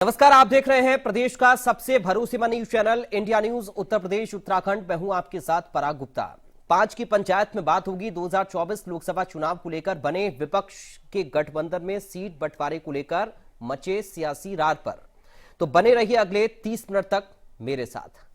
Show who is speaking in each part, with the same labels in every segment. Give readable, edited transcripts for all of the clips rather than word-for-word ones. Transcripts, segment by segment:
Speaker 1: नमस्कार, आप देख रहे हैं प्रदेश का सबसे भरोसेमंद news channel India news Uttar Pradesh Uttarakhand. मैं हूं आपके साथ पराग गुप्ता। 5 की पंचायत में बात होगी। 2024 लोकसभा चुनाव को लेकर बने विपक्ष के गठबंधन में सीट बंटवारे को लेकर मचे सियासी रार पर। तो बने रहिए अगले 30 मिनट तक मेरे साथ।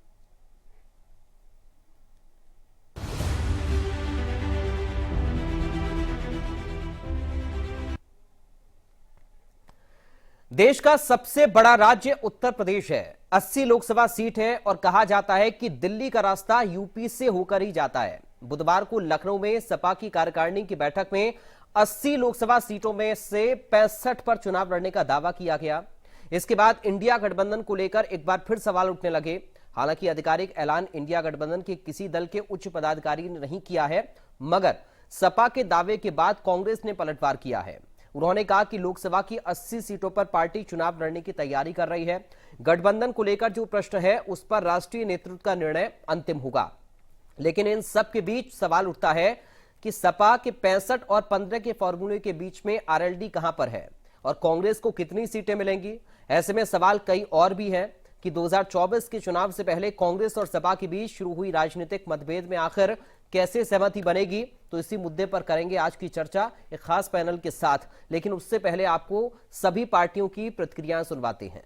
Speaker 1: देश का सबसे बड़ा राज्य उत्तर प्रदेश है। 80 लोकसभा सीट है और कहा जाता है कि दिल्ली का रास्ता यूपी से होकर ही जाता है। बुधवार को लखनऊ में सपा की कार्यकारिणी की बैठक में 80 लोकसभा सीटों में से 65 पर चुनाव लड़ने का दावा किया गया। इसके बाद इंडिया गठबंधन को लेकर एक बार फिर सवाल उठने लगे। हालांकि आधिकारिक ऐलान इंडिया गठबंधन के किसी दल के उच्च पदाधिकारी ने नहीं किया है, मगर सपा के दावे के बाद कांग्रेस ने पलटवार किया है। उन्होंने कहा कि लोकसभा की 80 सीटों पर पार्टी चुनाव लड़ने की तैयारी कर रही है। गठबंधन को लेकर जो प्रश्न है उस पर राष्ट्रीय नेतृत्व का निर्णय अंतिम होगा। लेकिन इन सब के बीच सवाल उठता है कि सपा के 65 और 15 के फॉर्मूले के बीच में आरएलडी कहां पर है और कांग्रेस को कितनी सीटें मिलेंगी। ऐसे में सवाल कई और भी हैं कि 2024 के चुनाव से पहले कांग्रेस और सपा के बीच शुरू हुई राजनीतिक मतभेद में आखिर कैसे सहमति बनेगी। तो इसी मुद्दे पर करेंगे आज की चर्चा एक खास पैनल के साथ। लेकिन उससे पहले आपको सभी पार्टियों की प्रतिक्रियाएं सुनवाते हैं।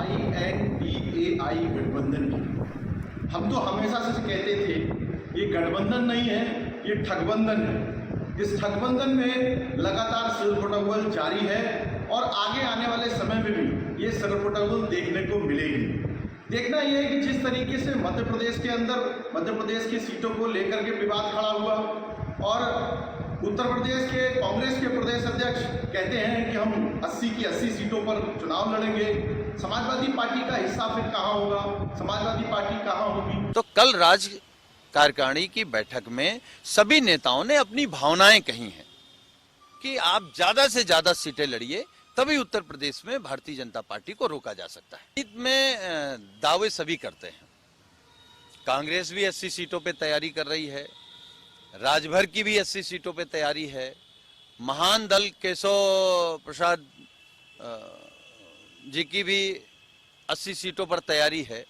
Speaker 2: INDAI गठबंधन की हम तो हमेशा से कहते थे ये गठबंधन नहीं है, ये ठगबंधन है। इस ठगबंधन में लगातार सिरपुटगुल जारी है और आगे आने वाले समय में भी ये सिरपुटगुल देखने को मिलेगी। देखना यह है कि जिस तरीके से मध्य प्रदेश के अंदर मध्य प्रदेश की सीटों को लेकर के विवाद खड़ा हुआ और उत्तर प्रदेश के कांग्रेस के प्रदेश अध्यक्ष कहते हैं कि हम 80 की 80 सीटों पर चुनाव लड़ेंगे। समाजवादी पार्टी का हिस्सा फिर कहाँ होगा, समाजवादी पार्टी कहाँ होगी।
Speaker 3: तो कल राज्य कार्यकारिणी की बैठक में सभी नेताओं ने अपनी भावनाएं कही हैं कि आप ज्यादा से ज्यादा सीटें लड़िए, तभी उत्तर प्रदेश में भारतीय जनता पार्टी को रोका जा सकता है। जीत में दावे सभी करते हैं। कांग्रेस भी 80 सीटों पे तैयारी कर रही है, राजभर की भी 80 सीटों पे तैयारी है, महान दल केशव प्रसाद जी की भी 80 सीटों पर तैयारी है।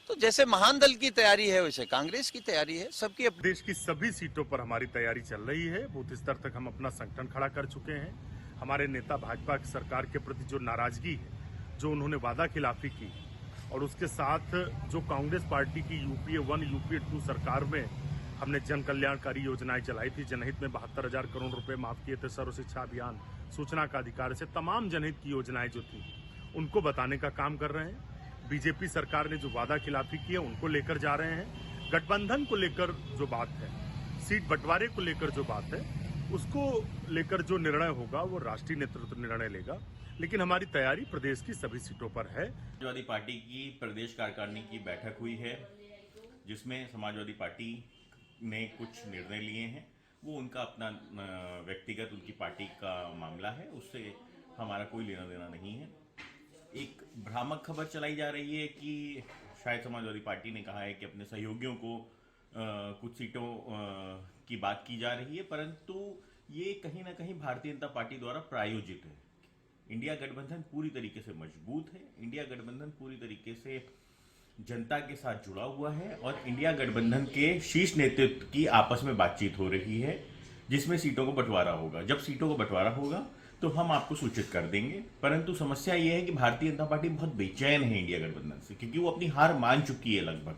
Speaker 3: तो जैसे महान दल की तैयारी है वैसे कांग्रेस की तैयारी है। सबकी
Speaker 4: देश की सभी सीटों पर हमारी तैयारी चल रही है। बूथ स्तर तक हम अपना संगठन खड़ा कर चुके हैं। हमारे नेता भाजपा की सरकार के प्रति जो नाराजगी है, जो उन्होंने वादा खिलाफी की और उसके साथ जो कांग्रेस पार्टी की यूपीए 1 यूपीए 2 सरकार में हमने जन कल्याणकारी योजनाएं चलाई थी। जनहित में 72,000 करोड़ रुपए माफ किए थे। सर्व शिक्षा अभियान, सूचना का अधिकार से तमाम जनहित की योजनाएं जो थी उनको बताने का काम कर रहे हैं। बीजेपी सरकार ने जो वादा खिलाफी की है उनको लेकर जा रहे हैं। गठबंधन को लेकर जो बात है, सीट बंटवारे को लेकर जो बात है, उसको लेकर जो निर्णय होगा वो राष्ट्रीय नेतृत्व निर्णय लेगा। लेकिन हमारी तैयारी प्रदेश की सभी सीटों पर है।
Speaker 5: समाजवादी पार्टी की प्रदेश कार्यकारिणी की बैठक हुई है, जिसमें समाजवादी पार्टी ने कुछ निर्णय लिए हैं। वो उनका अपना व्यक्तिगत उनकी पार्टी का मामला है, उससे हमारा कोई लेना देना नहीं है। एक भ्रामक खबर चलाई जा रही है कि शायद समाजवादी पार्टी ने कहा है कि अपने सहयोगियों को कुछ सीटों की बात की जा रही है, परंतु ये कहीं ना कहीं भारतीय जनता पार्टी द्वारा प्रायोजित है। इंडिया गठबंधन पूरी तरीके से मजबूत है। इंडिया गठबंधन पूरी तरीके से जनता के साथ जुड़ा हुआ है और इंडिया गठबंधन के शीर्ष नेतृत्व की आपस में बातचीत हो रही है, जिसमें सीटों को बंटवारा होगा। जब सीटों को बंटवारा होगा तो हम आपको सूचित कर देंगे। परंतु समस्या यह है कि भारतीय जनता पार्टी बहुत बेचैन है इंडिया गठबंधन से, क्योंकि वो अपनी हार मान चुकी है लगभग।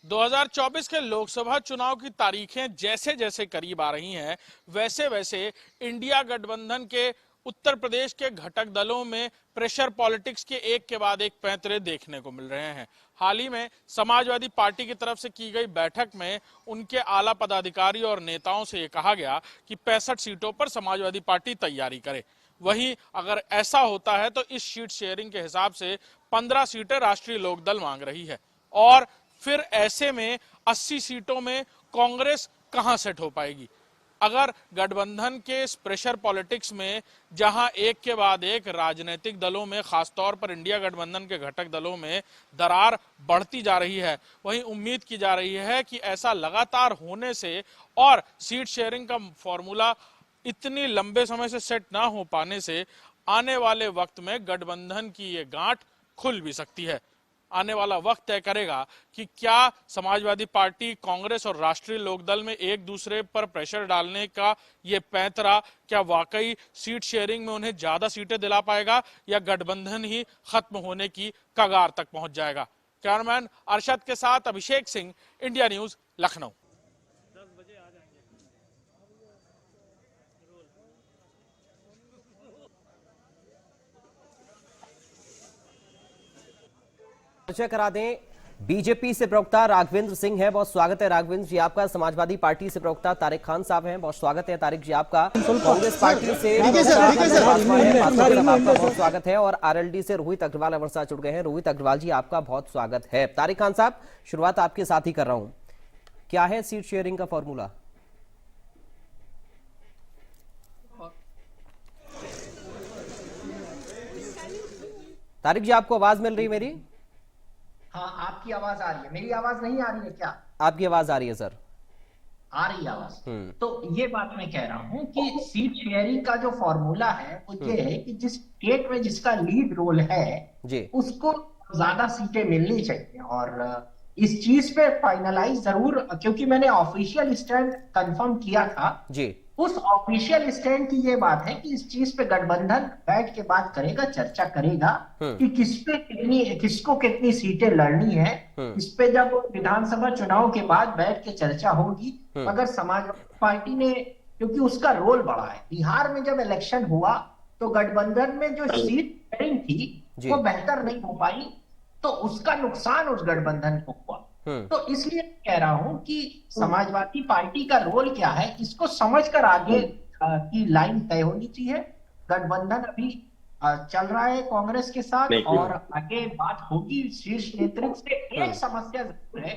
Speaker 6: 2024 के लोकसभा चुनाव की तारीखें जैसे जैसे करीब आ रही हैं, वैसे वैसे इंडिया गठबंधन के उत्तर प्रदेश के घटक दलों में प्रेशर पॉलिटिक्स के एक के बाद एक पैंतरे देखने को मिल रहे हैं। हाल ही में समाजवादी पार्टी की तरफ से की गई बैठक में उनके आला पदाधिकारी और नेताओं से ये कहा गया कि 65 सीटों पर समाजवादी पार्टी तैयारी करे। वहीं अगर ऐसा होता है तो इस सीट शेयरिंग के हिसाब से 15 सीटें राष्ट्रीय लोकदल मांग रही है और फिर ऐसे में 80 सीटों में कांग्रेस कहां सेट हो पाएगी। अगर गठबंधन के इस प्रेशर पॉलिटिक्स में जहां एक के बाद एक राजनीतिक दलों में, खासतौर पर इंडिया गठबंधन के घटक दलों में दरार बढ़ती जा रही है, वहीं उम्मीद की जा रही है कि ऐसा लगातार होने से और सीट शेयरिंग का फॉर्मूला इतनी लंबे समय से सेट ना हो पाने से आने वाले वक्त में गठबंधन की ये गांठ खुल भी सकती है। आने वाला वक्त तय करेगा कि क्या समाजवादी पार्टी, कांग्रेस और राष्ट्रीय लोकदल में एक दूसरे पर प्रेशर डालने का ये पैंतरा क्या वाकई सीट शेयरिंग में उन्हें ज्यादा सीटें दिला पाएगा या गठबंधन ही खत्म होने की कगार तक पहुंच जाएगा। कैमरामैन अरशद के साथ अभिषेक सिंह, इंडिया न्यूज, लखनऊ।
Speaker 1: परिचय करा दें, बीजेपी से प्रवक्ता राघवेंद्र सिंह है, बहुत स्वागत है राघवेंद्र जी आपका। समाजवादी पार्टी से प्रवक्ता तारिक खान साहब हैं, बहुत स्वागत है तारिक जी आपका। कांग्रेस पार्टी से आपका बहुत स्वागत है और आरएलडी से रोहित अग्रवाल हमारे साथ जुड़ गए हैं। रोहित अग्रवाल जी आपका बहुत स्वागत है। तारिक खान साहब, शुरुआत आपके साथ ही कर रहा हूं, क्या है सीट शेयरिंग का फॉर्मूला? तारिक जी, आपको आवाज मिल रही है मेरी?
Speaker 7: हाँ, आपकी आवाज आ रही है, मेरी आवाज नहीं आ रही है क्या?
Speaker 1: आपकी आवाज आ रही है सर।
Speaker 7: आ रही है आवाज। तो ये बात मैं कह रहा हूँ कि सीट शेयरिंग का जो फॉर्मूला है वो ये है कि जिस स्टेट में जिसका लीड रोल है
Speaker 1: जी,
Speaker 7: उसको ज्यादा सीटें मिलनी चाहिए। और इस चीज पे फाइनलाइज जरूर, क्योंकि मैंने ऑफिशियल स्टैंड कंफर्म किया था
Speaker 1: जी,
Speaker 7: उस ऑफिशियल स्टैंड की ये बात है कि इस चीज पे गठबंधन बैठ के बात करेगा, चर्चा करेगा कि किसको कितनी सीटें लड़नी है। इस पे जब विधानसभा चुनाव के बाद बैठ के चर्चा होगी। अगर समाजवादी पार्टी ने, क्योंकि उसका रोल बड़ा है, बिहार में जब इलेक्शन हुआ तो गठबंधन में जो सीट शेयरिंग थी वो बेहतर नहीं हो पाई, तो उसका नुकसान उस गठबंधन को हुआ। तो इसलिए कह रहा हूं कि समाजवादी पार्टी का रोल क्या है इसको समझकर आगे की लाइन तय होनी चाहिए। गठबंधन अभी चल रहा है कांग्रेस के साथ और आगे बात होगी शीर्ष नेतृत्व से। एक समस्या जरूर है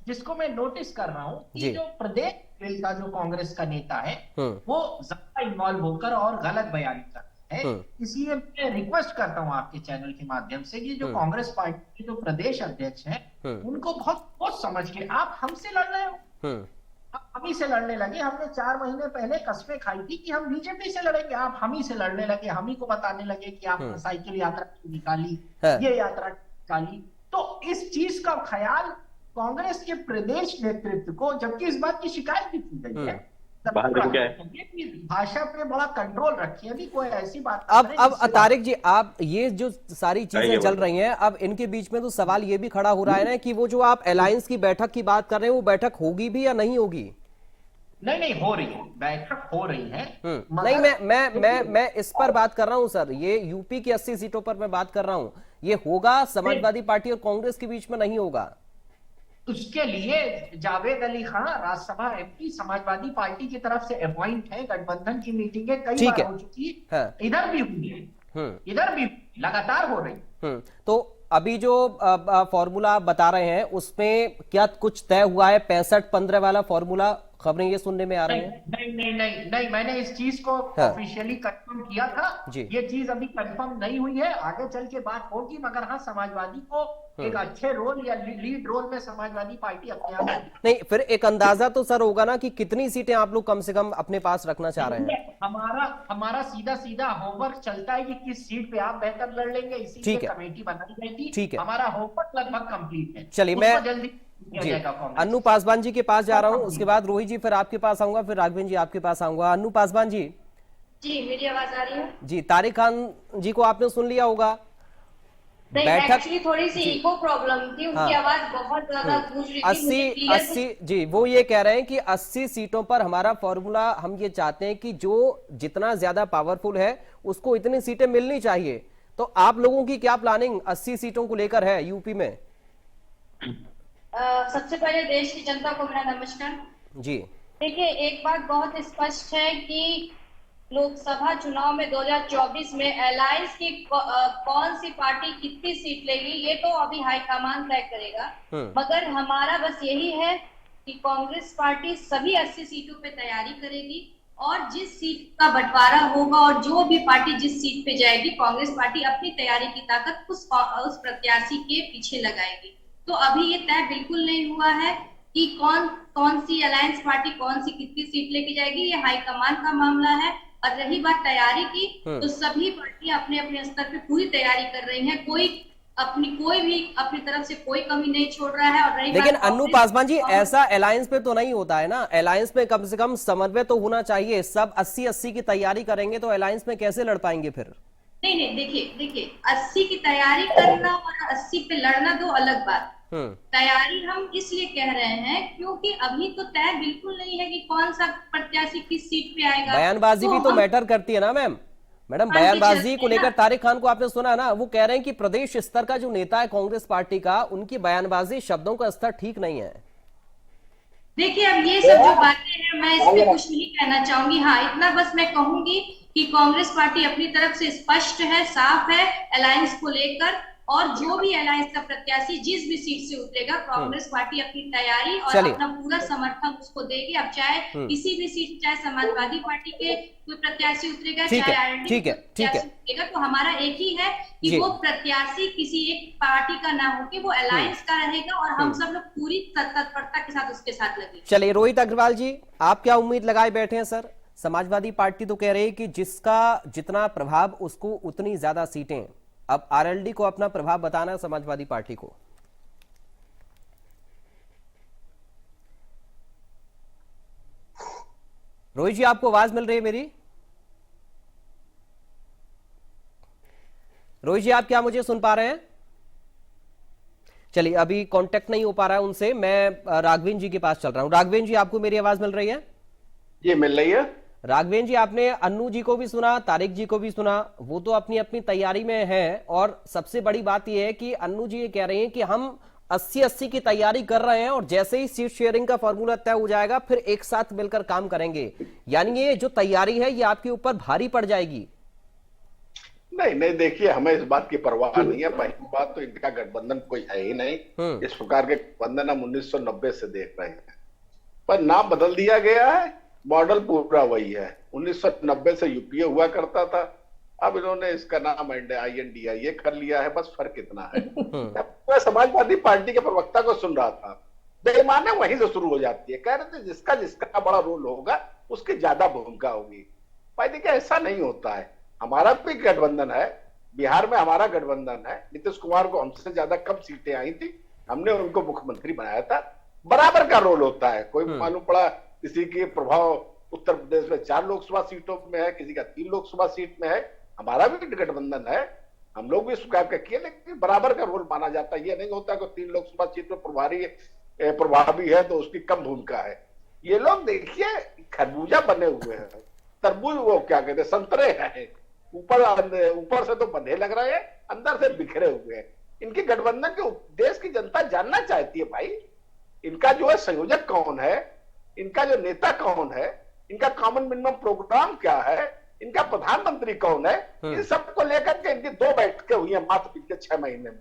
Speaker 7: जिसको मैं नोटिस कर रहा हूं कि जो प्रदेश लेवल का जो कांग्रेस का नेता है वो ज्यादा इन्वॉल्व होकर और गलत बयानी कर है। इसलिए मैं रिक्वेस्ट करता हूं आपके चैनल के माध्यम से कि जो कांग्रेस पार्टी के जो प्रदेश अध्यक्ष हैं उनको बहुत समझ के, आप हमसे लड़ रहे हो, हम ही से लड़ने लगे। हमने 4 महीने पहले कस्में खाई थी कि हम बीजेपी से लड़ेंगे, आप हम ही से लड़ने लगे, हम ही को बताने लगे कि आपने साइकिल यात्रा निकाली, ये यात्रा निकाली। तो इस चीज का ख्याल कांग्रेस के प्रदेश नेतृत्व को, जबकि इस बात की शिकायत भी की गई है, भाषा पे बड़ा कंट्रोल रखिए। अभी कोई ऐसी बात
Speaker 1: अब तारिक जी, आप ये जो सारी चीजें चल रही हैं, अब इनके बीच में तो सवाल ये भी खड़ा हो रहा है ना कि वो जो आप अलायंस की बैठक की बात कर रहे हैं वो बैठक होगी भी या नहीं होगी?
Speaker 7: नहीं हो रही है, बैठक हो रही है।
Speaker 1: नहीं, मैं इस पर बात कर रहा हूं सर, ये यूपी की 80 सीटों पर मैं बात कर रहा हूं। ये होगा समाजवादी पार्टी और कांग्रेस के बीच में नहीं होगा?
Speaker 7: उसके लिए जावेद अली खान राज्यसभा एमपी समाजवादी पार्टी की तरफ से अपॉइंट है। गठबंधन की मीटिंगें कई बार हो चुकी है, इधर भी हुई है, इधर भी लगातार हो रही।
Speaker 1: तो अभी जो फॉर्मूला आप बता रहे हैं उसमें क्या कुछ तय हुआ है? 65-15 वाला फॉर्मूला, खबरें ये सुनने में आ रही हैं।
Speaker 7: नहीं, मैंने इस चीज को ऑफिशियली कंफर्म किया था। ये चीज अभी कंफर्म नहीं हुई है, आगे चल के बात होगी। मगर हाँ, समाजवादी को एक अच्छे रोल या लीड रोल में समाजवादी पार्टी अपने आप
Speaker 1: नहीं, फिर एक अंदाजा तो सर होगा ना कि कितनी सीटें आप लोग कम से कम अपने पास रखना चाह रहे हैं?
Speaker 7: हमारा सीधा होमवर्क चलता है कि किस सीट पे आप बेहतर लड़ लेंगे, इसीलिए कमेटी बनाई गई थी।
Speaker 1: ठीक है,
Speaker 7: हमारा होमवर्क लगभग कंप्लीट है।
Speaker 1: चलिए, मैं
Speaker 7: जल्दी
Speaker 1: अन्नू पासवान जी के पास जा रहा हूं, उसके बाद रोहित जी फिर आपके पास आऊंगा, फिर राघवेंद्र जी आपके पास आऊंगा। अन्नू पासवान जी।
Speaker 8: जी, मेरी आवाज आ रही है? जी,
Speaker 1: तारिक खान जी को आपने सुन लिया होगा।
Speaker 8: बैठक एक्चुअली थोड़ी सी इको प्रॉब्लम थी, उनकी आवाज बहुत ज्यादा गूंज रही थी।
Speaker 1: 80 जी, वो ये कह रहे हैं कि 80 सीटों पर हमारा फॉर्मूला, हम ये चाहते हैं कि जो जितना ज्यादा पावरफुल है उसको इतनी सीटें मिलनी चाहिए। तो आप लोगों की क्या प्लानिंग 80 सीटों को लेकर है यूपी में?
Speaker 8: सबसे पहले देश की जनता को मेरा नमस्कार
Speaker 1: जी।
Speaker 8: देखिए, एक बात बहुत स्पष्ट है कि लोकसभा चुनाव में 2024 में अलायंस की कौन सी पार्टी कितनी सीट लेगी ये तो अभी हाईकमान तय करेगा। मगर हमारा बस यही है कि कांग्रेस पार्टी सभी 80 सीटों पे तैयारी करेगी और जिस सीट का बंटवारा होगा और जो भी पार्टी जिस सीट पे जाएगी, कांग्रेस पार्टी अपनी तैयारी की ताकत उस प्रत्याशी के पीछे लगाएगी। तो अभी ये तय बिल्कुल नहीं हुआ है कि कौन सी अलायंस पार्टी कौन सी कितनी सीट लेके जाएगी, ये हाईकमान का मामला है। और रही बात तैयारी की, तो सभी पार्टियां अपने अपने स्तर पे पूरी तैयारी कर रही हैं। कोई भी अपनी तरफ से कोई कमी नहीं छोड़ रहा है। और रही
Speaker 1: लेकिन
Speaker 8: बात
Speaker 1: अन्नू पासवान जी, ऐसा अलायंस पे तो नहीं होता है ना। अलायंस में कम से कम समन्वय तो होना चाहिए। सब 80-80 की तैयारी करेंगे तो अलायंस में कैसे लड़ पाएंगे फिर?
Speaker 8: नहीं, देखिए 80 की तैयारी करना और 80 पे लड़ना दो अलग बात। तैयारी हम इसलिए कह रहे हैं क्योंकि अभी तो तय बिल्कुल नहीं है कि कौन सा प्रत्याशी किस सीट पे आएगा।
Speaker 1: बयानबाजी भी तो मैटर करती है ना मैडम बयानबाजी को लेकर तारिक खान को आपने सुना ना, वो कह रहे हैं कि प्रदेश स्तर का जो नेता है कांग्रेस पार्टी का, उनकी बयानबाजी शब्दों का स्तर ठीक नहीं है।
Speaker 8: देखिए अब ये सब जो बातें हैं मैं इस पे कुछ नहीं कहना चाहूंगी। हाँ, इतना बस मैं कहूंगी कि कांग्रेस पार्टी अपनी तरफ से स्पष्ट है, साफ है अलायंस को लेकर, और जो भी अलायंस का प्रत्याशी जिस भी सीट से उतरेगा, कांग्रेस पार्टी अपनी तैयारी और अपना पूरा समर्थन उसको देगी। अब चाहे किसी भी सीट, चाहे समाजवादी पार्टी के कोई प्रत्याशी उतरेगा, चाहे आरएलडी प्रत्याशी उतरेगा, तो हमारा एक ही है कि वो प्रत्याशी किसी एक पार्टी का ना होके वो अलायंस का रहेगा, और हम सब लोग पूरी तत्परता के साथ उसके साथ लगे।
Speaker 1: चलिए रोहित अग्रवाल जी, आप क्या उम्मीद लगाए बैठे हैं सर? समाजवादी पार्टी तो कह रही है कि जिसका जितना प्रभाव उसको उतनी ज्यादा सीटें। अब आरएलडी को अपना प्रभाव बताना है समाजवादी पार्टी को। रोहित जी, आपको आवाज मिल रही है मेरी? रोहित जी, आप क्या मुझे सुन पा रहे हैं? चलिए, अभी कांटेक्ट नहीं हो पा रहा है उनसे। मैं राघवेंद्र जी के पास चल रहा हूं। राघवेंद्र जी, आपको मेरी आवाज मिल रही है?
Speaker 9: ये मिल रही है।
Speaker 1: राघवेंद्र जी, आपने अन्नू जी को भी सुना, तारिक जी को भी सुना, वो तो अपनी अपनी तैयारी में है। और सबसे बड़ी बात यह है कि अन्नू जी ये कह रहे हैं कि हम 80-80 की तैयारी कर रहे हैं और जैसे ही सीट शेयरिंग का फॉर्मूला तय हो जाएगा फिर एक साथ मिलकर काम करेंगे। यानी ये जो तैयारी है ये आपके ऊपर भारी पड़ जाएगी।
Speaker 9: नहीं, देखिए हमें इस बात की परवाह नहीं है। पहली बात तो इनका गठबंधन कोई है ही नहीं। इस प्रकार के गठबंधन हम 1990 से देख रहे हैं, पर नाम बदल दिया गया है, मॉडल पूरा वही है। 1990 से यूपीए हुआ करता था, अब इन्होंने इसका नाम INDIA कर लिया है, बस फर्क इतना है। मैं समाजवादी पार्टी के प्रवक्ता को सुन रहा था, बेईमानी वहीं से शुरू हो जाती है। कह रहे थे जिसका जिसका बड़ा रोल होगा उसकी ज्यादा भूमिका होगी। भाई देखिए ऐसा नहीं होता है। हमारा भी गठबंधन है, बिहार में हमारा गठबंधन है। नीतीश कुमार को हमसे ज्यादा कम सीटें आई थी, हमने उनको मुख्यमंत्री बनाया था। बराबर का रोल होता है। कोई मालूम पड़ा किसी के प्रभाव उत्तर प्रदेश में 4 लोकसभा सीटों में है, किसी का 3 लोकसभा सीट में है। हमारा भी गठबंधन है, हम लोग भी स्वीकार किए, लेकिन बराबर का रोल माना जाता है। ये नहीं होता कि 3 लोकसभा सीट में प्रभावी है तो उसकी कम भूमिका है। ये लोग देखिए खरबूजा बने हुए हैं, तरबूज वो क्या कहते हैं, संतरे हैं। ऊपर से तो बंधे लग रहे हैं, अंदर से बिखरे हुए हैं। इनके गठबंधन के देश की जनता जानना चाहती है भाई इनका जो है संयोजक कौन है, इनका जो नेता कौन है, इनका कॉमन मिनिमम प्रोग्राम क्या है, इनका प्रधानमंत्री कौन है। इन सबको लेकर के इनकी 2 बैठकें हुई है मात्र पिछले 6 महीने में।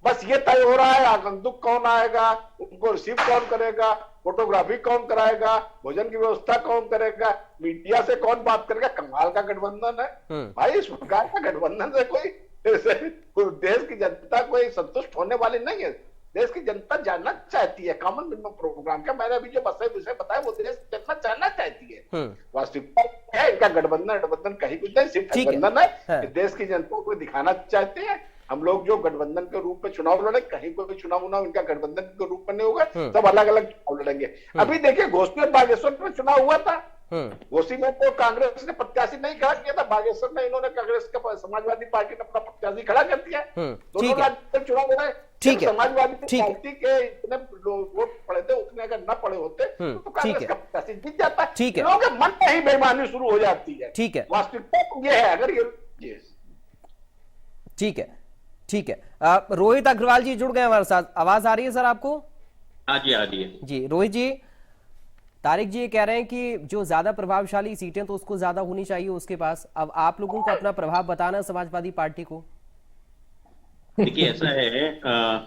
Speaker 9: बस ये तय हो रहा है आगंतुक कौन आएगा, उनको रिसीव कौन करेगा, फोटोग्राफी कौन कराएगा, भोजन की व्यवस्था कौन करेगा, मीडिया से कौन बात करेगा। कमाल का गठबंधन है भाई। इस प्रकार का गठबंधन से कोई देश की जनता कोई संतुष्ट होने वाली नहीं है। देश की जनता जानना चाहती है कॉमन मिनिमम प्रोग्राम का। मैंने अभी जो विषय बताया वो देश की जनता जानना चाहती है। वास्तविकता है इनका गठबंधन कहीं कुछ नहीं, सिर्फ गठबंधन है। देश की जनता को दिखाना चाहते हैं हम लोग जो गठबंधन के रूप में चुनाव लड़े, कहीं कोई चुनाव इनका गठबंधन के रूप में नहीं होगा, सब अलग अलग चुनाव लड़ेंगे। अभी देखिए घोसी और बागेश्वर में चुनाव हुआ था, घोसी में तो कांग्रेस ने प्रत्याशी नहीं खड़ा किया था, बागेश्वर में इन्होंने कांग्रेस का समाजवादी पार्टी ने अपना प्रत्याशी खड़ा कर दिया। दोनों राज्य में चुनाव लड़े। ठीक है, समाजवादी पार्टी के इतने वोट पड़े थे, उतने अगर न पड़े होते तो कांग्रेस का प्रत्याशी जीत जाता है।
Speaker 1: ठीक है,
Speaker 9: लोगों के मन में ही बेईमानी शुरू हो जाती है।
Speaker 1: ठीक है,
Speaker 9: वास्तविकता ये है। अगर ये
Speaker 1: ठीक है रोहित अग्रवाल जी जुड़ गए हमारे साथ। आवाज आ रही है सर आपको?
Speaker 5: हाँ जी, आ रही है
Speaker 1: जी। रोहित जी, तारिक जी ये कह रहे हैं कि जो ज्यादा प्रभावशाली सीटें तो उसको ज्यादा होनी चाहिए उसके पास। अब आप लोगों को अपना प्रभाव बताना समाजवादी पार्टी को।
Speaker 5: देखिए ऐसा है,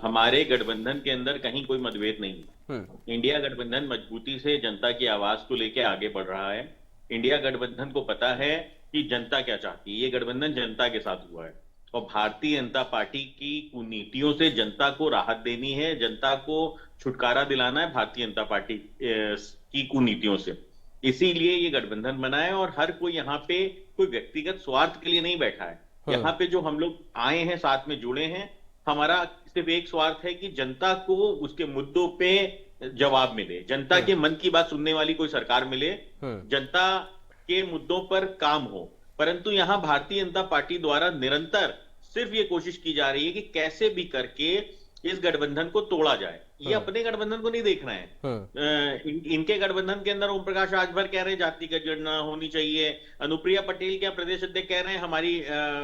Speaker 5: हमारे गठबंधन के अंदर कहीं कोई मतभेद नहीं है। इंडिया गठबंधन मजबूती से जनता की आवाज को लेकर आगे बढ़ रहा है। इंडिया गठबंधन को पता है कि जनता क्या चाहती है। ये गठबंधन जनता के साथ हुआ है और भारतीय जनता पार्टी की कुनीतियों से जनता को राहत देनी है, जनता को छुटकारा दिलाना है भारतीय जनता पार्टी की कुनीतियों से। इसीलिए ये गठबंधन बना है और हर कोई यहाँ पे कोई व्यक्तिगत स्वार्थ के लिए नहीं बैठा है। यहाँ पे जो हम लोग आए हैं, साथ में जुड़े हैं, हमारा सिर्फ एक स्वार्थ है कि जनता को उसके मुद्दों पे जवाब मिले, जनता के मन की बात सुनने वाली कोई सरकार मिले, जनता के मुद्दों पर काम हो। परंतु यहाँ भारतीय जनता पार्टी द्वारा निरंतर सिर्फ ये कोशिश की जा रही है कि कैसे भी करके इस गठबंधन को तोड़ा जाए। ये अपने गठबंधन को नहीं देखना है। इनके गठबंधन के अंदर ओम प्रकाश राजभर कह रहे हैं जातिगत जनगणना होनी चाहिए, अनुप्रिया पटेल के प्रदेश अध्यक्ष कह रहे हैं हमारी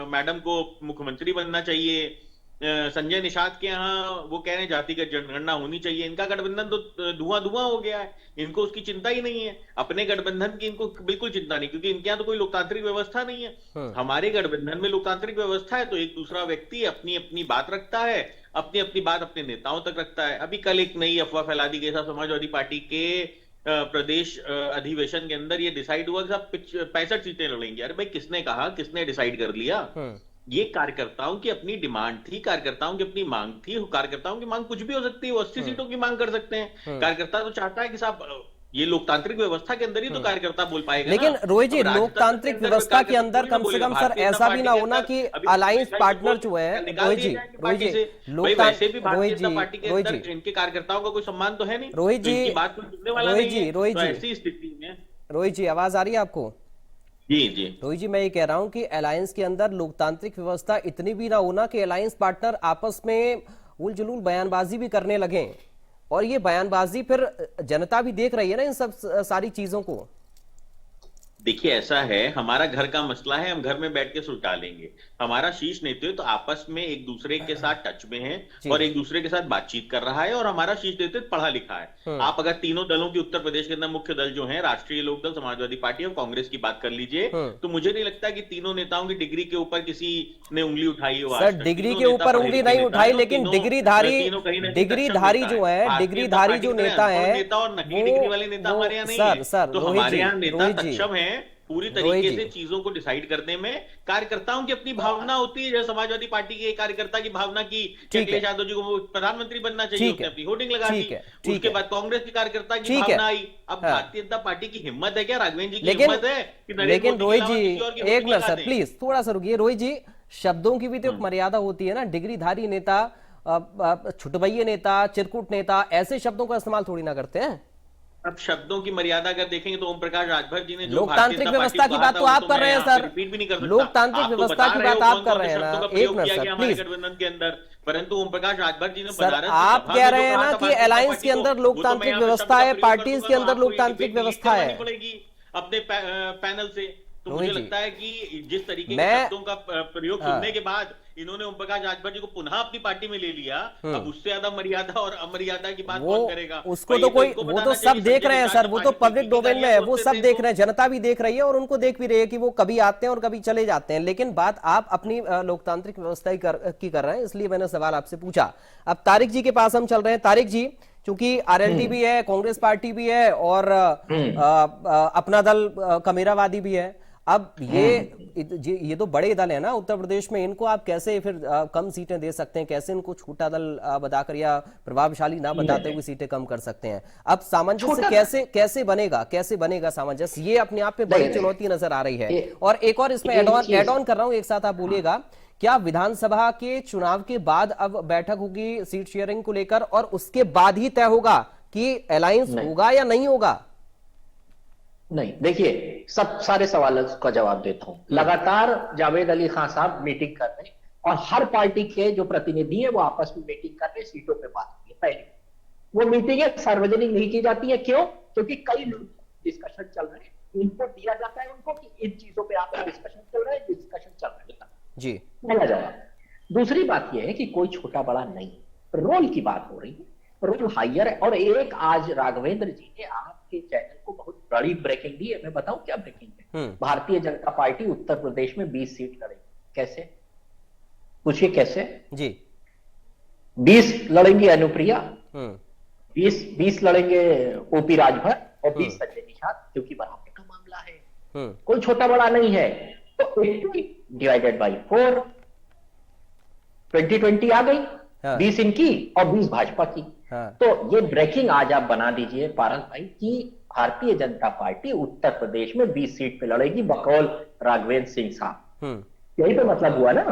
Speaker 5: मैडम को मुख्यमंत्री बनना चाहिए, संजय निषाद के यहाँ वो कह रहे हैं जातिगत जनगणना होनी चाहिए। इनका गठबंधन तो धुआं धुआं हो गया है, इनको उसकी चिंता ही नहीं है। अपने गठबंधन की इनको बिल्कुल चिंता नहीं, क्योंकि इनके यहाँ तो कोई लोकतांत्रिक व्यवस्था नहीं है। हमारे गठबंधन में लोकतांत्रिक व्यवस्था है, तो एक दूसरा व्यक्ति अपनी अपनी बात रखता है, अपनी अपनी बात अपने नेताओं तक रखता है। अभी कल एक नई अफवाह फैला दी गई, समाजवादी पार्टी के प्रदेश अधिवेशन के अंदर ये डिसाइड हुआ कि साहब 65 सीटें लड़ेंगे। अरे भाई, किसने कहा, किसने डिसाइड कर लिया? ये कार्यकर्ताओं की अपनी डिमांड थी, कार्यकर्ताओं की अपनी मांग थी। कार्यकर्ताओं की मांग कुछ भी हो सकती है, वो 80 सीटों की मांग कर सकते हैं। कार्यकर्ता तो चाहता है कि साहब ये लोकतांत्रिक व्यवस्था के अंदर ही तो कार्यकर्ता बोल पाएगा।
Speaker 1: लेकिन रोहित जी, लोकतांत्रिक व्यवस्था के अंदर कम से कम सर ऐसा भी ना होना कि अलायंस पार्टनर जो है, रोहित जी,
Speaker 5: वैसे भी भारतीय जनता पार्टी के अंदर इनके कार्यकर्ताओं का कोई सम्मान तो है नहीं,
Speaker 1: रोहित जी,
Speaker 5: बात कोई सुनने वाला नहीं है।
Speaker 1: रोहित जी,
Speaker 5: ऐसी स्थिति में
Speaker 1: रोहित जी, आवाज आ रही है आपको?
Speaker 5: जी जी
Speaker 1: रोहित जी, मैं ये कह रहा हूं कि अलायंस के अंदर लोकतांत्रिक व्यवस्था इतनी भी ना होना कि अलायंस पार्टनर आपस में उल जुलूल बयानबाजी भी करने लगे, और ये बयानबाजी फिर जनता भी देख रही है ना इन सब सारी चीजों को।
Speaker 5: देखिए, ऐसा है, हमारा घर का मसला है, हम घर में बैठ के सुलझा लेंगे। हमारा शीर्ष नेतृत्व तो आपस में एक दूसरे के साथ टच में है और एक दूसरे के साथ बातचीत कर रहा है, और हमारा शीर्ष नेतृत्व पढ़ा लिखा है। आप अगर तीनों दलों की उत्तर प्रदेश के अंदर मुख्य दल जो है, राष्ट्रीय लोकदल, समाजवादी पार्टी और कांग्रेस की बात कर लीजिए, तो मुझे नहीं लगता कि तीनों नेताओं की डिग्री के ऊपर किसी ने उंगली उठाई हो।
Speaker 1: सर, डिग्री के ऊपर उंगली नहीं उठाई, लेकिन डिग्रीधारी जो है, डिग्रीधारी जो नेता है,
Speaker 5: नेता और नकली डिग्री वाले नेता हमारे यहाँ नहीं है। तो हमारे यहाँ नेता सक्षम है पूरी तरीके से चीजों को डिसाइड करने में। कार्यकर्ताओं की अपनी भावना होती है, जैसे समाजवादी पार्टी के कार्यकर्ता की भावना की अखिलेश यादव जी को प्रधानमंत्री बनना चाहिए, उसने अपनी होर्डिंग लगा दी। उसके बाद कांग्रेस की कार्यकर्ता की भावना आई। अब भारतीय जनता पार्टी की हिम्मत है क्या, राघवेंद्र जी की हिम्मत है कि
Speaker 1: लेकिन रोहित जी, एक मिनट सर, प्लीज थोड़ा सा रुकिए। रोहित जी, शब्दों की भी तो मर्यादा होती है ना। डिग्रीधारी नेता, छुटभइये नेता, चिरकुट नेता, ऐसे शब्दों का इस्तेमाल थोड़ी ना करते हैं।
Speaker 5: अब शब्दों की मर्यादा अगर देखेंगे तो ओम प्रकाश राजभर जी ने जो
Speaker 1: लोकतांत्रिक व्यवस्था की बात तो आप कर रहे हैं सर, लोकतांत्रिक व्यवस्था की बात आप कर रहे हैं ना। एक मिनट सर, प्लीज।
Speaker 5: गठबंधन के अंदर, परंतु ओम प्रकाश राजभर जी ने
Speaker 1: सर, आप कह रहे हैं ना कि अलायंस के अंदर लोकतांत्रिक व्यवस्था है, पार्टीज के अंदर लोकतांत्रिक व्यवस्था है
Speaker 5: अपने पैनल से। तो मुझे लगता है कि जिस तरीके के शब्दों का प्रयोग सुनने के बाद इन्होंने ओम प्रकाश राजभर जी को पुनः अपनी पार्टी में ले लिया, अब उससे ज्यादा मर्यादा और अमर्यादा की बात कौन करेगा?
Speaker 1: उसको तो कोई, वो तो सब देख रहे हैं सर, वो तो पब्लिक डोमेन में है, वो सब देख रहे हैं, जनता भी देख रही है और उनको देख भी रही है कि वो कभी आते हैं और कभी चले जाते हैं। लेकिन बात आप अपनी लोकतांत्रिक व्यवस्था की कर रहे हैं, इसलिए मैंने सवाल आपसे पूछा। अब तारिक जी के पास हम चल रहे हैं। तारिक जी, क्योंकि आरएलडी भी है, कांग्रेस पार्टी भी है और अपना दल कमेरावादी भी है, अब ये तो बड़े दल है ना उत्तर प्रदेश में, इनको आप कैसे फिर कम सीटें दे सकते हैं? कैसे इनको छोटा दल बताकर या प्रभावशाली ना बताते हुए सीटें कम कर सकते हैं? अब सामंजस्य कैसे बनेगा सामंजस्य? ये अपने आप में बड़ी चुनौती नजर आ रही है। और एक और इसमें एड ऑन कर रहा हूं, एक साथ आप बोलिएगा, क्या विधानसभा के चुनाव के बाद अब बैठक होगी सीट शेयरिंग को लेकर, और उसके बाद ही तय होगा कि अलायंस होगा या नहीं होगा?
Speaker 7: नहीं, देखिए, सब सारे सवालों का जवाब देता हूं। लगातार जावेद अली खान साहब मीटिंग कर रहे हैं और हर पार्टी के जो प्रतिनिधि है वो आपस में मीटिंग कर रहे हैं, सीटों पे बात हुई है। पहले वो मीटिंगें सार्वजनिक नहीं की जाती है। क्यों? क्योंकि कई लोग डिस्कशन चल रहे हैं, इनपुट दिया जाता है उनको कि इन चीजों पे आपका डिस्कशन चल रहा है, डिस्कशन चल रहा है
Speaker 1: जी।
Speaker 7: पहला जवाब। दूसरी बात यह है कि कोई छोटा बड़ा नहीं, रोल की बात हो रही है, रोल हायर है। और एक आज राघवेंद्र जी ने आपके चैनल को बहुत बड़ी ब्रेकिंग दी है, मैं बताऊं क्या ब्रेकिंग है? भारतीय जनता पार्टी उत्तर प्रदेश में 20 सीट लड़ेगी। कैसे? पूछिए कैसे
Speaker 1: जी?
Speaker 7: 20 लड़ेंगी अनुप्रिया, 20 लड़ेंगे ओपी राजभर और 20 संजय निषाद, क्योंकि बराबर का मामला है, कोई छोटा बड़ा नहीं है। तो 80 डिवाइडेड बाई 4, 20-20 आ गई, 20 इनकी और 20 भाजपा की। तो ये ब्रेकिंग आज आप बना दीजिए पारस भाई कि भारतीय जनता पार्टी उत्तर प्रदेश में 20 सीट पे लड़ेगी बकौल राघवेंद्र सिंह साहब। यही तो मतलब हुआ ना।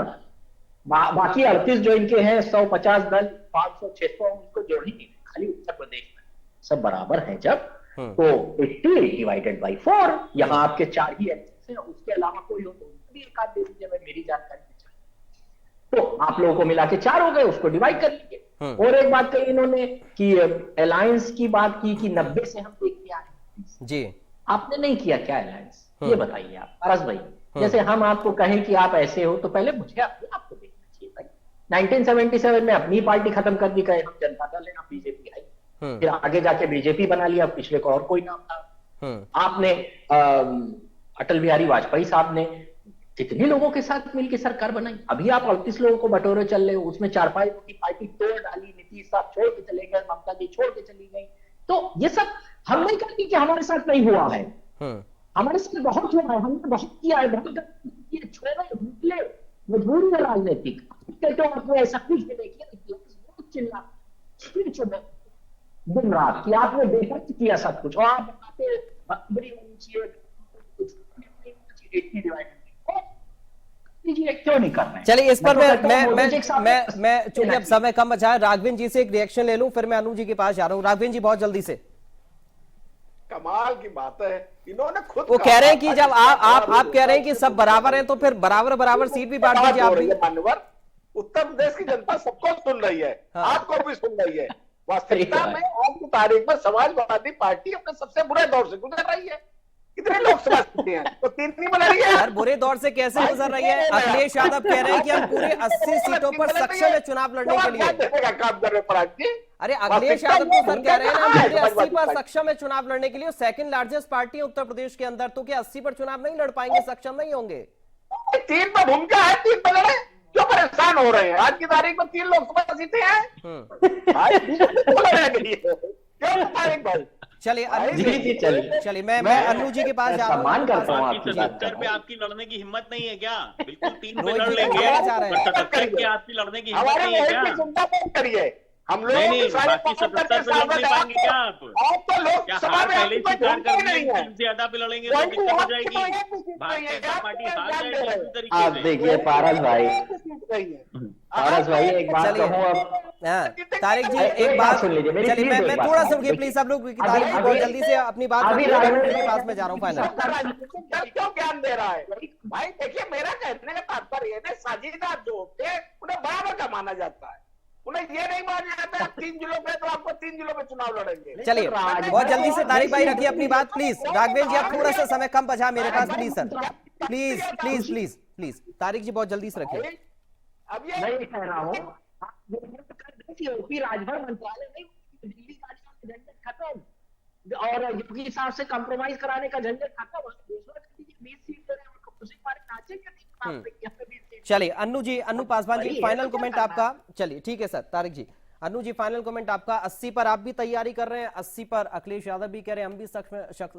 Speaker 7: बाकी 38 जो इनके हैं 150 दल 500 600 उनको जोड़ेंगे, खाली उत्तर प्रदेश में सब बराबर है जब तो 80 डिवाइडेड बाई 4, यहाँ आपके 4 ही एमएलए हैं, उसके अलावा कोई हो तो भी एक आध दे दीजिए, मैं मेरी जानकारी में चाहिए। तो आप लोगों को मिला के 4 हो गए, उसको डिवाइड कर लीजिए। और एक बात कही इन्होंने कि अलायंस की बात की कि 90 से हम देखते आ रहे हैं जी, आपने नहीं किया क्या अलायंस, ये बताइए आप पारस भाई। जैसे हम आपको कहें कि आप ऐसे हो तो पहले मुझे आपको देखना चाहिए भाई। 1977 में अपनी पार्टी खत्म कर दी, कहे हम जनता दल है, हम बीजेपी आई, फिर आगे जाके बीजेपी बना लिया, पिछले को और कोई नाम था। आपने अटल बिहारी वाजपेयी साहब ने कितने लोगों के साथ मिलकर सरकार बनाई, अभी आप 38 लोगों को बटोरे चल रहे हो, उसमें 4-5 की पार्टी तोड़ डाली, नीतीश साहब छोड़ के चले गए, ममता जी छोड़ के चली गई। तो ये सब हम नहीं करती कि हमारे साथ नहीं हुआ है, हमारे साथ बहुत हुआ है, हमने बहुत किया है, बहुत छोड़े भूले मजबूरी है राजनीतिक, तो आपने ऐसा कुछ भी नहीं किया, चिल्ला फिर चुने दिन रात कि आपने बेहतर किया सब कुछ, और आप बताते क्यों नहीं कर रहे?
Speaker 1: चलिए इस पर मैं चूंकि अब समय कम बचा है, राघवेंद्र जी से एक रिएक्शन ले लूं, फिर मैं अनु जी के पास जा रहा हूं। राघवेंद्र जी बहुत जल्दी से।
Speaker 9: कमाल की बात है, इन्होंने खुद
Speaker 1: वो कह रहे हैं कि जब आप कह रहे हैं कि सब बराबर हैं, तो फिर बराबर सीट भी बांट दीजिए आप भी।
Speaker 9: मान्यवर, उत्तर प्रदेश की जनता सबको सुन रही है, आपको भी सुन रही है। वास्तविकता में आज की तारीख में समाजवादी पार्टी अपने सबसे बुरे दौर से गुजर रही है। कितने लोकसभा सीटें हैं तो 3 नहीं बना रही है
Speaker 1: यार, बुरे दौर से कैसे गुजर रही है? अखिलेश यादव कह रहे हैं कि हम पूरे 80 सीटों पर सक्षम है चुनाव लड़ने के लिए।
Speaker 9: काम कर रहे।
Speaker 1: अरे अखिलेश यादव तो सर कह रहे हैं ना पूरे 80 पर सक्षम है चुनाव लड़ने के लिए, सेकंड लार्जेस्ट पार्टी है उत्तर प्रदेश के अंदर, तो क्या 80 पर चुनाव नहीं लड़ पाएंगे, सक्षम नहीं होंगे?
Speaker 9: 3 पर भूमिका है, 3 पर लड़े, क्यों परेशान हो रहे हैं? आज की तारीख में 3 लोकसभा सीटें हैं।
Speaker 1: चलिए मैं अनु जी के पास जा रहा हूँ।
Speaker 10: 77 पे आपकी लड़ने की हिम्मत नहीं है क्या? बिल्कुल 3 पे लड़ लेंगे, 77 पे आपकी लड़ने की हिम्मत नहीं है क्या?
Speaker 9: चिंता मत करिए, हम लोग
Speaker 10: नहीं, बाकी 77 पे लड़ नहीं पाएंगे क्या आप? क्या हार पहले स्वीकार कर दी, 3 से ज्यादा पे लड़ेंगे तो दिक्कत हो जाएगी, भारतीय जनता पार्टी हार जाएगी इसी तरीके से।
Speaker 7: आप देखिए पारस भाई एक बात कहूँ अब,
Speaker 1: तारिक जी एक बात सुन लीजिए, चलिए मैं थोड़ा सा रुकिए प्लीज सब लोग, तारिक जी बहुत जल्दी से अपनी बात के पास में जा रहा हूँ। फाइनल
Speaker 9: क्यों ज्ञान दे रहा है भाई? देखिए मेरा कहने का तात्पर्य है, साझेदार जो होते हैं उन्हें बराबर का माना जाता है, उन्हें ये नहीं माना जाता है 3 जिलों पे तो आपको 3 जिलों में चुनाव लड़ेंगे।
Speaker 1: चलिए बहुत जल्दी से तारिक भाई रखिए अपनी बात प्लीज। राघवेंद्र जी आप थोड़ा सा समय कम बचा मेरे पास, please sir, please please please please. Tariq ji बहुत जल्दी से रखिए।
Speaker 7: अब ये नहीं कह रहा हूँ, यूपी राजभर मंत्रालय नहीं, दिल्ली का झंझट खत्म और योगी साहब से कंप्रोमाइज कराने का झंझट खत्म। 20 सीट दे रहे हैं, खुशी मारे नाचेंगे।
Speaker 1: चलिए अनु पासवान जी फाइनल कमेंट आपका। चलिए ठीक है सर, तारिक जी अनु जी फाइनल कमेंट आपका। 80 पर आप भी तैयारी कर रहे हैं, 80 पर अखिलेश यादव भी कह रहे हैं हम भी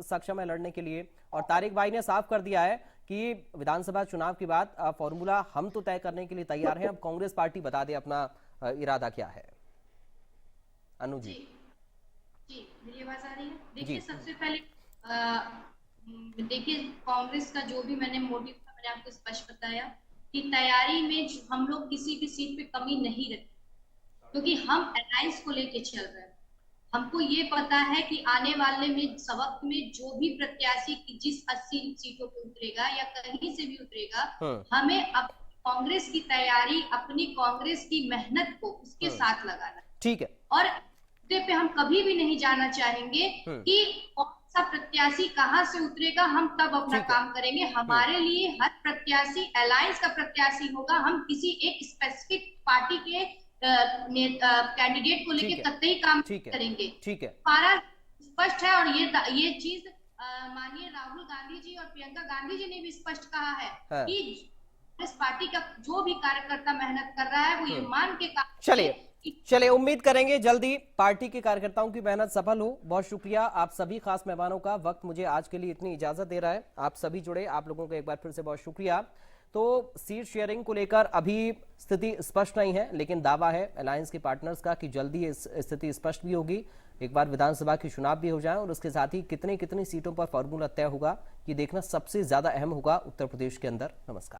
Speaker 1: सक्षम है लड़ने के लिए, और तारिक भाई ने साफ कर दिया है कि विधानसभा चुनाव के बाद फॉर्मूला हम तो तय करने के लिए तैयार हैं, अब कांग्रेस पार्टी बता दे अपना इरादा क्या है। अनु जी
Speaker 8: मेरी आवाज आ रही है? देखिए सबसे पहले देखिए कांग्रेस का जो भी मैंने मोटिव था मैंने आपको स्पष्ट बताया कि तैयारी में हम लोग किसी भी सीट पे कमी नहीं रखते, क्योंकि हम अलायंस को लेके चल रहे हैं। हमको ये पता है कि आने वाले में वक्त में जो भी प्रत्याशी की जिस 80 सीटों पे उतरेगा या कहीं से भी उतरेगा, हमें अब कांग्रेस की तैयारी, अपनी कांग्रेस की मेहनत को उसके साथ लगाना।
Speaker 1: ठीक है।
Speaker 8: और पे हम कभी भी नहीं जाना चाहेंगे कि कौन सा प्रत्याशी कहां से उतरेगा, हम तब अपना काम करेंगे। हमारे लिए हर प्रत्याशी अलायंस का प्रत्याशी होगा, हम किसी एक स्पेसिफिक पार्टी के कैंडिडेट को लेके कतई काम करेंगे।
Speaker 1: ठीक है,
Speaker 8: सारा स्पष्ट है। और ये चीज माननीय राहुल गांधी जी और प्रियंका गांधी जी ने भी स्पष्ट कहा है कि इस पार्टी का जो भी कार्यकर्ता मेहनत कर रहा है वो ये मान के काम।
Speaker 1: चलिए उम्मीद करेंगे जल्दी पार्टी के कार्यकर्ताओं की मेहनत सफल हो। बहुत शुक्रिया आप सभी खास मेहमानों का, वक्त मुझे आज के लिए इतनी इजाजत दे रहा है। आप सभी जुड़े, आप लोगों को एक बार फिर से बहुत शुक्रिया। तो सीट शेयरिंग को लेकर अभी स्थिति स्पष्ट नहीं है, लेकिन दावा है अलायंस के पार्टनर्स का कि जल्दी इस स्थिति स्पष्ट भी होगी। एक बार विधानसभा के चुनाव भी हो जाए और उसके साथ ही कितनी सीटों पर फॉर्मूला तय होगा, ये देखना सबसे ज्यादा अहम होगा उत्तर प्रदेश के अंदर। नमस्कार।